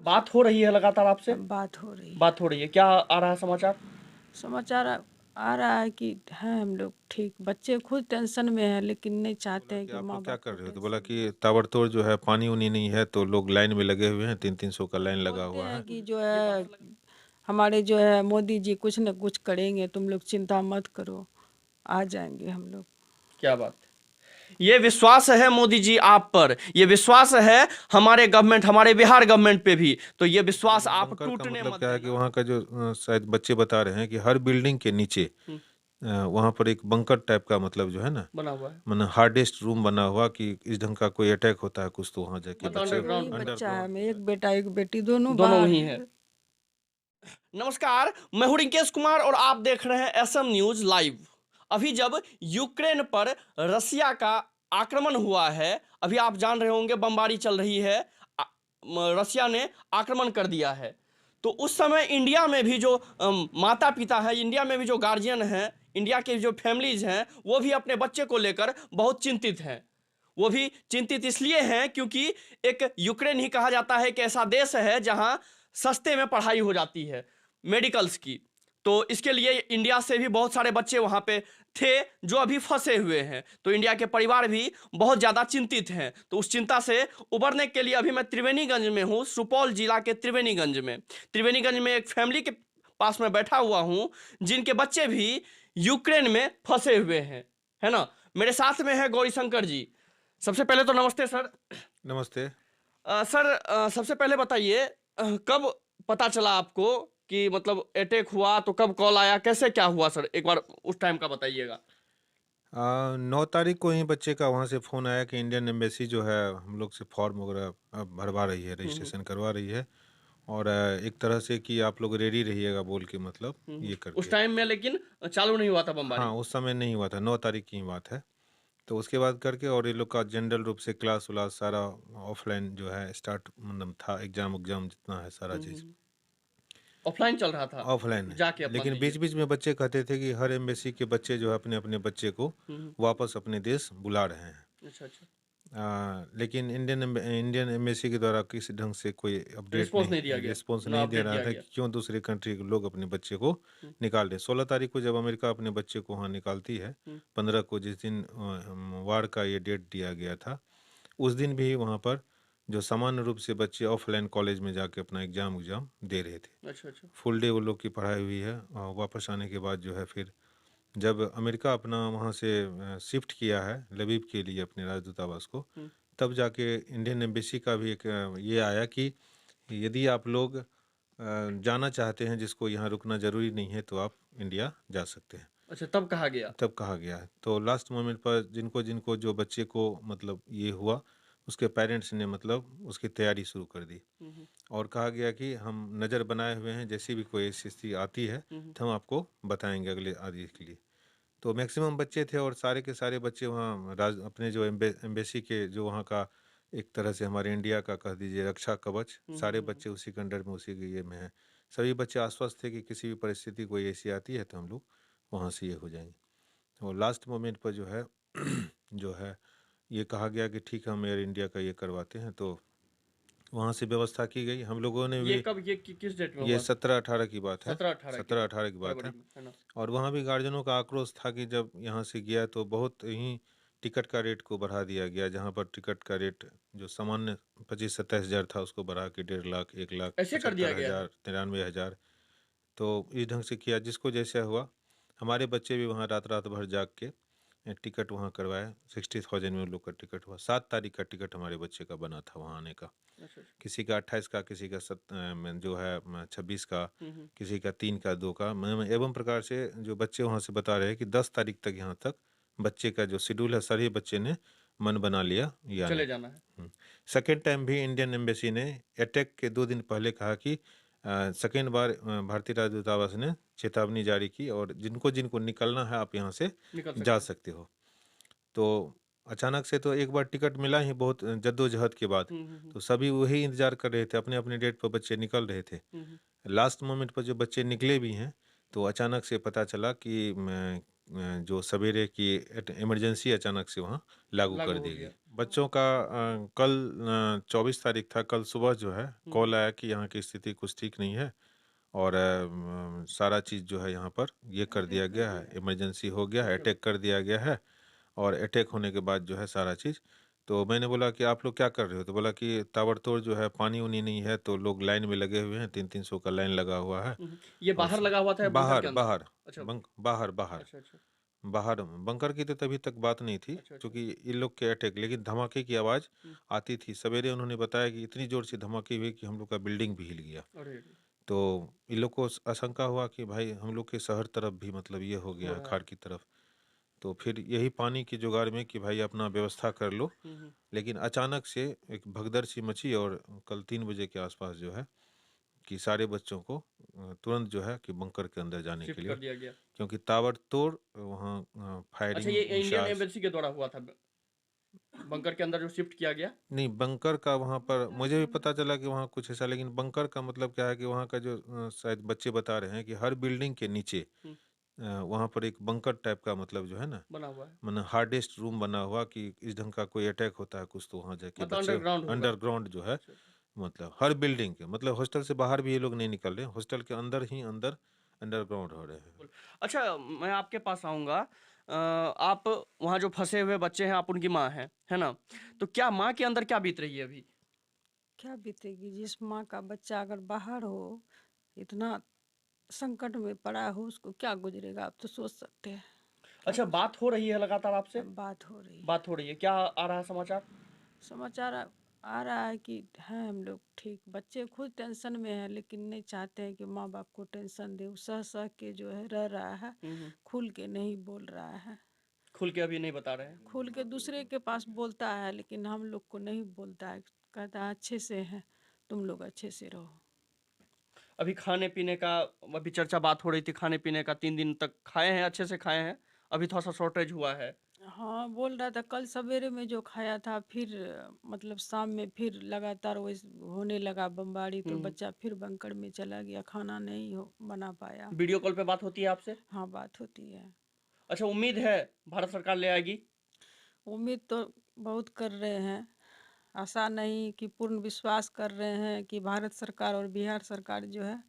बात हो रही है लगातार आपसे? बात हो रही है। बात हो रही है, क्या आ रहा है समाचार? समाचार आ रहा है कि है हम लोग ठीक, बच्चे खुद टेंशन में है लेकिन नहीं चाहते बोला हैं कि कि आप माँ लोग क्या बाप कर को रहे हो, तो बोला टेंशन कि ताबड़तोड़ जो है पानी उनी नहीं है तो लोग लाइन में लगे हुए हैं, 300 का लाइन लगा बोलते हुआ हैं है। कि जो है हमारे जो है मोदी जी कुछ न कुछ करेंगे, तुम लोग चिंता मत करो, आ जाएंगे हम लोग। क्या बात है। ये विश्वास है मोदी जी आप पर, ये विश्वास है हमारे गवर्नमेंट, हमारे बिहार गवर्नमेंट पे भी, तो ये विश्वास आप बंकर का टूटने मतलब मत क्या है कि देना। वहाँ का जो शायद बच्चे बता रहे हैं कि हर बिल्डिंग के नीचे वहाँ पर एक बंकर टाइप का मतलब जो है ना, बना हुआ है, मतलब हार्डेस्ट रूम बना हुआ कि इस ढंग का कोई अटैक होता है कुछ तो वहाँ जाके मतलब बच्चे दो ही अंडरग्राउंड बच्चा है, अंडरग्राउंड मैं जो है। एक बेटा एक बेटी, दोनों दोनों बाहर वही है। है। नमस्कार, मैं हूं रिंकेश कुमार और आप देख रहे हैं एसएम न्यूज लाइव। अभी जब यूक्रेन पर रसिया का आक्रमण हुआ है, अभी आप जान रहे होंगे बमबारी चल रही है, रसिया ने आक्रमण कर दिया है। तो उस समय इंडिया में भी जो माता पिता है, इंडिया में भी जो गार्जियन हैं, इंडिया के जो फैमिलीज हैं, वो भी अपने बच्चे को लेकर बहुत चिंतित हैं। वो भी चिंतित इसलिए हैं क्योंकि एक यूक्रेन ही कहा जाता है कि ऐसा देश है जहां सस्ते में पढ़ाई हो जाती है मेडिकल्स की। तो इसके लिए इंडिया से भी बहुत सारे बच्चे वहां पे थे जो अभी फंसे हुए हैं, तो इंडिया के परिवार भी बहुत ज़्यादा चिंतित हैं। तो उस चिंता से उबरने के लिए अभी मैं त्रिवेणीगंज में हूँ, सुपौल जिला के त्रिवेणीगंज में एक फैमिली के पास में बैठा हुआ हूँ जिनके बच्चे भी यूक्रेन में फंसे हुए हैं, है ना। मेरे साथ में है गौरीशंकर जी। सबसे पहले तो नमस्ते सर। नमस्ते। सर, सबसे पहले बताइए, कब पता चला आपको कि मतलब अटैक हुआ, तो कब कॉल आया, कैसे क्या हुआ सर, एक बार उस टाइम का बताइएगा। 9 तारीख को ही बच्चे का वहाँ से फ़ोन आया कि इंडियन एम्बेसी जो है हम लोग से फॉर्म वगैरह भरवा रही है, रजिस्ट्रेशन करवा रही है, और एक तरह से कि आप लोग रेडी रहिएगा बोल के, मतलब ये उस करके। टाइम में लेकिन चालू नहीं हुआ था हाँ, बमबारी। उस समय नहीं हुआ था, 9 तारीख की ही बात है। तो उसके बाद करके, और ये लोग का जनरल रूप से क्लास व्लास सारा ऑफलाइन जो है स्टार्ट, मतलब था, एग्जाम उग्जाम जितना है सारा चीज़ ऑफलाइन चल रहा था, ऑफलाइन है। जाके अपना लेकिन बीच दीजिए। बीच में बच्चे कहते थे कि हर एम्बेसी के बच्चे जो है अपने अपने बच्चे को वापस अपने देश बुला रहे हैं। अच्छा अच्छा। लेकिन इंडियन एम्बेसी के द्वारा किसी ढंग से कोई अपडेट रिस्पॉन्स नहीं, नहीं दिया गया, रिस्पॉन्स ना नहीं दे अपडेट रहा दिया था गया। कि क्यों दूसरे कंट्री के लोग अपने बच्चे को निकाल रहे। 16 तारीख को जब अमेरिका अपने बच्चे को वहाँ निकालती है, 15 को जिस दिन वार का ये डेट दिया गया था, उस दिन भी वहाँ पर जो सामान्य रूप से बच्चे ऑफलाइन कॉलेज में जाके अपना एग्ज़ाम दे रहे थे। अच्छा अच्छा। फुल डे वो लोग की पढ़ाई हुई है, और वापस आने के बाद जो है फिर जब अमेरिका अपना वहाँ से शिफ्ट किया है लवीव के लिए अपने राजदूतावास को, तब जाके इंडियन एम्बेसी का भी एक ये आया कि यदि आप लोग जाना चाहते हैं, जिसको यहाँ रुकना ज़रूरी नहीं है, तो आप इंडिया जा सकते हैं। अच्छा, तब कहा गया। तब कहा गया है। तो लास्ट मोमेंट पर जिनको जिनको जो बच्चे को मतलब ये हुआ, उसके पेरेंट्स ने मतलब उसकी तैयारी शुरू कर दी, और कहा गया कि हम नज़र बनाए हुए हैं, जैसी भी कोई ऐसी स्थिति आती है तो हम आपको बताएंगे अगले आदेश के लिए। तो मैक्सिमम बच्चे थे, और सारे के सारे बच्चे वहाँ अपने जो एम्बेसी के जो वहाँ का एक तरह से हमारे इंडिया का कह दीजिए रक्षा कवच, सारे बच्चे उसी के अंडर में, उसी के ये में है। सभी बच्चे आश्वस्त थे कि किसी भी परिस्थिति कोई ऐसी आती है तो हम लोग वहाँ से ये हो जाएंगे। और लास्ट मोमेंट पर जो है जो है ये कहा गया कि ठीक है हम एयर इंडिया का ये करवाते हैं, तो वहाँ से व्यवस्था की गई। हम लोगों ने ये भी, कब, ये किस डेट में ये हुआ था? 17-18 की बात है, 17-18 की 17-18 की बात फरवरी है। में, है ना। और वहाँ भी गार्जियनों का आक्रोश था कि जब यहाँ से गया तो बहुत ही टिकट का रेट को बढ़ा दिया गया, जहाँ पर टिकट का रेट जो सामान्य 25-27 हज़ार था उसको बढ़ा के 1.5 लाख, 1 लाख ऐसे कर दिया 75 गया है। हज़ार, 93 हज़ार। तो इस ढंग से किया, जिसको जैसा हुआ। हमारे बच्चे भी वहाँ रात रात भर जाग के टिकट वहाँ करवाए। 60,000 में उन लोग का टिकट हुआ। 7 तारीख का टिकट हमारे बच्चे का बना था वहाँ आने का। अच्छा अच्छा। किसी का 28 का, किसी का जो है 26 का, किसी का 3 का, 2 का। एवं प्रकार से जो बच्चे वहाँ से बता रहे हैं कि 10 तारीख तक यहाँ तक बच्चे का जो शेड्यूल है, सभी बच्चे ने मन बना लिया ये आने चले का। जाना है। सेकेंड टाइम भी इंडियन एम्बेसी ने अटैक के 2 दिन पहले कहा कि सेकेंड बार भारतीय राजदूतावास ने चेतावनी जारी की, और जिनको जिनको निकलना है आप यहाँ से निकल जा सकते हैं। सकते हो। तो अचानक से तो एक बार टिकट मिला ही बहुत जद्दोजहद के बाद, तो सभी वही इंतज़ार कर रहे थे, अपने अपने डेट पर बच्चे निकल रहे थे। लास्ट मोमेंट पर जो बच्चे निकले भी हैं, तो अचानक से पता चला कि जो सवेरे की इमरजेंसी अचानक से वहाँ लागू लागू कर हो दी गया। गई। बच्चों का कल 24 तारीख था, कल सुबह जो है कॉल आया कि यहाँ की स्थिति कुछ ठीक नहीं है और सारा चीज़ जो है यहाँ पर ये कर दिया गया है, इमरजेंसी हो गया है, अटैक कर दिया गया है और अटैक होने के बाद जो है सारा चीज़। तो मैंने बोला कि आप लोग क्या कर रहे हो? तो बोला कि ताबड़तोड़ जो है पानी उनी नहीं है, तो लोग लाइन में लगे हुए हैं, 300-300 का लाइन लगा हुआ है। ये और बाहर लगा हुआ था या बंकर के बाहर अंदर? बाहर अच्छा। बाहर बाहर अच्छा अच्छा बाहर बंकर की तो तभी तक बात नहीं थी, अच्छा अच्छा। क्योंकि इन लोग के अटैक, लेकिन धमाके की आवाज़ हम्म। आती थी। सवेरे उन्होंने बताया कि इतनी ज़ोर से धमाके हुए कि हम लोग का बिल्डिंग भी हिल गया। अरे तो इन लोग को आशंका हुआ कि भाई हम लोग के शहर तरफ भी मतलब ये हो गया हो है, रहा खाड़ है। की तरफ। तो फिर यही पानी की जुगाड़ में कि भाई अपना व्यवस्था कर लो। हम्म। लेकिन अचानक से एक भगदड़ सी मची और कल 3 बजे के आसपास जो है कि सारे बच्चों को तुरंत जो है कि बंकर के अंदर जाने के शिफ्ट कर लिए, दिया गया। क्योंकि ताबड़तोड़ वहाँ अच्छा, फायरिंग ये इंडियन मिसाइल्स। एम्बेसी के द्वारा हुआ था बंकर के अंदर जो शिफ्ट किया गया? नहीं, बंकर का वहाँ पर मुझे भी पता चला कि वहाँ कुछ ऐसा, लेकिन बंकर का मतलब क्या है कि वहाँ का जो शायद बच्चे बता रहे हैं कि हर बिल्डिंग के नीचे हम्म, वहाँ पर एक बंकर टाइप का मतलब जो है ना, बना हुआ है। मतलब हार्डेस्ट रूम बना हुआ कि इस ढंग का कोई अटैक होता है कुछ तो वहाँ जाके मतलब बच्चे अंडरग्राउंड होगा। अंडरग्राउंड जो है, अच्छा अच्छा। मतलब हर बिल्डिंग के, मतलब हॉस्टल से बाहर भी ये लोग नहीं निकल रहे हैं, हॉस्टल के अंदर ही अंदर अंडरग्राउंड हो रहे हैं। अच्छा, मैं आपके पास आऊँगा। आप वहाँ जो फँसे हुए बच्चे हैं, आप उनकी माँ हैं, है ना? तो क्या माँ के अंदर क्या बीत रही है अभी? क्या बीतेगी? जिस माँ का बच्चा अगर बाहर हो, इतना संकट में पड़ा हो, उसको क्या गुजरेगा? आप तो सोच सकते हैं क्या अच्छा, बात हो रही है लगातार आपसे? बात हो रही है। बात हो रही है। क्या आ रहा है समाचार? समाचार आ रहा है कि हैं हम लोग ठीक। बच्चे खुद टेंशन में हैं, लेकिन नहीं चाहते हैं कि माँ बाप को टेंशन दे। वो सह सह के जो है रह रहा है, खुल के नहीं बोल रहा है। खुल के अभी नहीं बता रहे हैं। खुल के दूसरे के पास बोलता है, लेकिन हम लोग को नहीं बोलता है। कहता है अच्छे से हैं, तुम लोग अच्छे से रहो। अभी खाने पीने का अभी चर्चा बात हो रही थी, खाने पीने का 3 दिन तक खाए हैं, अच्छे से खाए हैं। अभी थोड़ा सा शॉर्टेज हुआ है। हाँ, बोल रहा था कल सवेरे में जो खाया था, फिर मतलब शाम में फिर लगातार वो होने लगा बमबारी, तो बच्चा फिर बंकर में चला गया, खाना नहीं बना पाया। वीडियो कॉल पे बात होती है आपसे? हाँ, बात होती है। अच्छा, उम्मीद है भारत सरकार ले आएगी? उम्मीद तो बहुत कर रहे हैं, आशा नहीं कि पूर्ण विश्वास कर रहे हैं कि भारत सरकार और बिहार सरकार जो है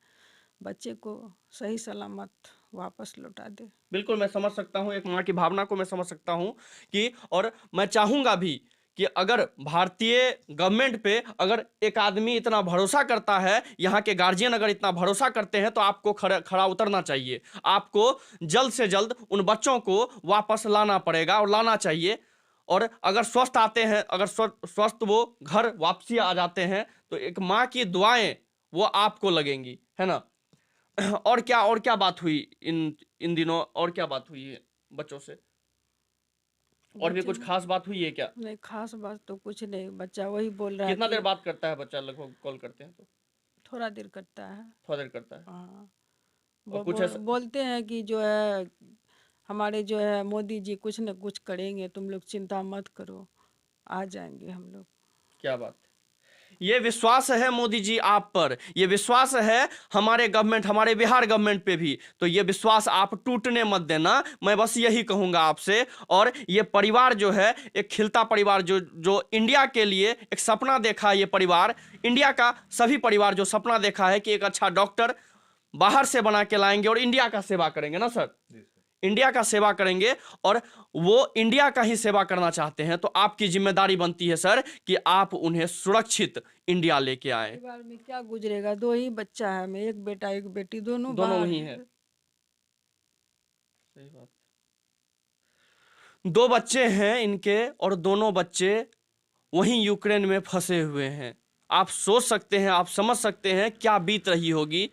बच्चे को सही सलामत वापस लौटा दे। बिल्कुल, मैं समझ सकता हूँ, एक माँ की भावना को मैं समझ सकता हूँ कि, और मैं चाहूँगा भी कि अगर भारतीय गवर्नमेंट पे अगर एक आदमी इतना भरोसा करता है, यहाँ के गार्जियन अगर इतना भरोसा करते हैं, तो आपको खड़ा उतरना चाहिए। आपको जल्द से जल्द उन बच्चों को वापस लाना पड़ेगा और लाना चाहिए। और अगर स्वस्थ आते हैं, अगर स्वस्थ वो घर वापसी आ जाते हैं, तो एक माँ की दुआएं वो आपको लगेंगी, है ना? और क्या बात हुई इन दिनों? और क्या बात हुई है बच्चों से? और भी बच्चे कुछ खास बात हुई है क्या? नहीं, खास बात तो कुछ नहीं। बच्चा वही बोल रहा है कितना देर कि बात करता है बच्चा लगभग कॉल करते हैं तो? थोड़ा देर करता है। थोड़ा देर करता है। हाँ, और कुछ ऐसा? बोलते हैं कि जो है हमारे जो है मोदी जी कुछ न कुछ करेंगे, तुम लोग चिंता मत करो, आ जाएंगे हम लोग। क्या बात है। ये विश्वास है मोदी जी आप पर, ये विश्वास है हमारे गवर्नमेंट, हमारे बिहार गवर्नमेंट पे भी। तो ये विश्वास आप टूटने मत देना, मैं बस यही कहूंगा आपसे। और ये परिवार जो है एक खिलता परिवार, जो इंडिया के लिए एक सपना देखा, ये परिवार, इंडिया का सभी परिवार जो सपना देखा है कि एक अच्छा डॉक्टर बाहर से बना के लाएंगे और इंडिया का सेवा करेंगे ना सर, इंडिया का सेवा करेंगे, और वो इंडिया का ही सेवा करना चाहते हैं। तो आपकी जिम्मेदारी बनती है सर कि आप उन्हें सुरक्षित इंडिया लेके आए। परिवार में क्या गुजरेगा? 2 ही बच्चा है, मैं एक बेटा एक बेटी, दोनों बाहर वही है। सही बात। 2 बच्चे हैं इनके, और दोनों बच्चे वहीं यूक्रेन में फंसे हुए हैं। आप सोच सकते हैं, आप समझ सकते हैं क्या बीत रही होगी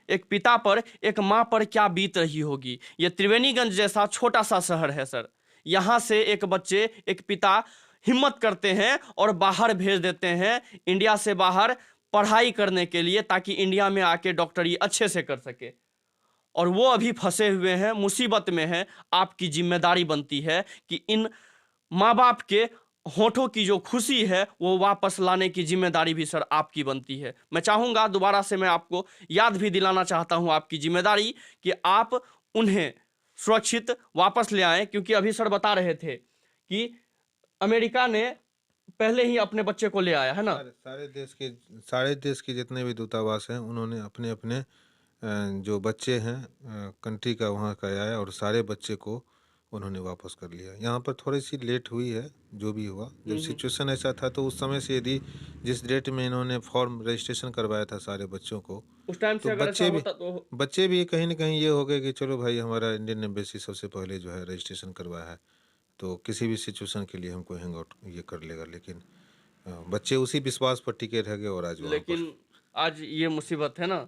एक पिता पर, एक माँ पर क्या बीत रही होगी। ये त्रिवेणीगंज जैसा छोटा सा शहर है सर, यहाँ से एक बच्चे, एक पिता हिम्मत करते हैं और बाहर भेज देते हैं, इंडिया से बाहर पढ़ाई करने के लिए, ताकि इंडिया में आके डॉक्टरी अच्छे से कर सके। और वो अभी फंसे हुए हैं, मुसीबत में हैं। आपकी जिम्मेदारी बनती है कि इन माँ बाप के होठों की जो खुशी है वो वापस लाने की जिम्मेदारी भी सर आपकी बनती है। मैं चाहूँगा दोबारा से, मैं आपको याद भी दिलाना चाहता हूँ आपकी जिम्मेदारी कि आप उन्हें सुरक्षित वापस ले आएं, क्योंकि अभी सर बता रहे थे कि अमेरिका ने पहले ही अपने बच्चे को ले आया है ना। सारे देश के जितने भी दूतावास हैं उन्होंने अपने अपने जो बच्चे हैं कंट्री का वहाँ का आया और सारे बच्चे को उन्होंने वापस कर लिया। यहाँ पर थोड़ी सी लेट हुई है, जो भी हुआ। जब सिचुएशन ऐसा था तो उस समय से यदि जिस डेट में इन्होंने फॉर्म रजिस्ट्रेशन करवाया था सारे बच्चों को, उस टाइम से तो अगर ऐसा होता तो बच्चे भी कहीं ना कहीं ये हो गए कि चलो भाई हमारा इंडियन एम्बेसी सबसे पहले जो है रजिस्ट्रेशन करवाया है, तो किसी भी सिचुएशन के लिए हमको हैंग आउट ये कर लेगा। लेकिन बच्चे उसी विश्वास पर टिके रह गए और आज वहाँ पर लेकिन आज ये मुसीबत है ना।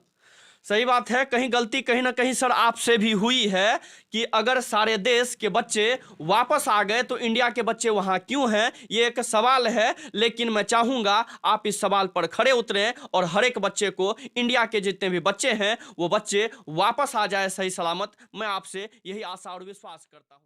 सही बात है, कहीं गलती कहीं ना कहीं सर आपसे भी हुई है कि अगर सारे देश के बच्चे वापस आ गए तो इंडिया के बच्चे वहां क्यों हैं, ये एक सवाल है। लेकिन मैं चाहूंगा आप इस सवाल पर खड़े उतरें और हर एक बच्चे को, इंडिया के जितने भी बच्चे हैं वो बच्चे वापस आ जाए सही सलामत। मैं आपसे यही आशा और विश्वास करता हूं।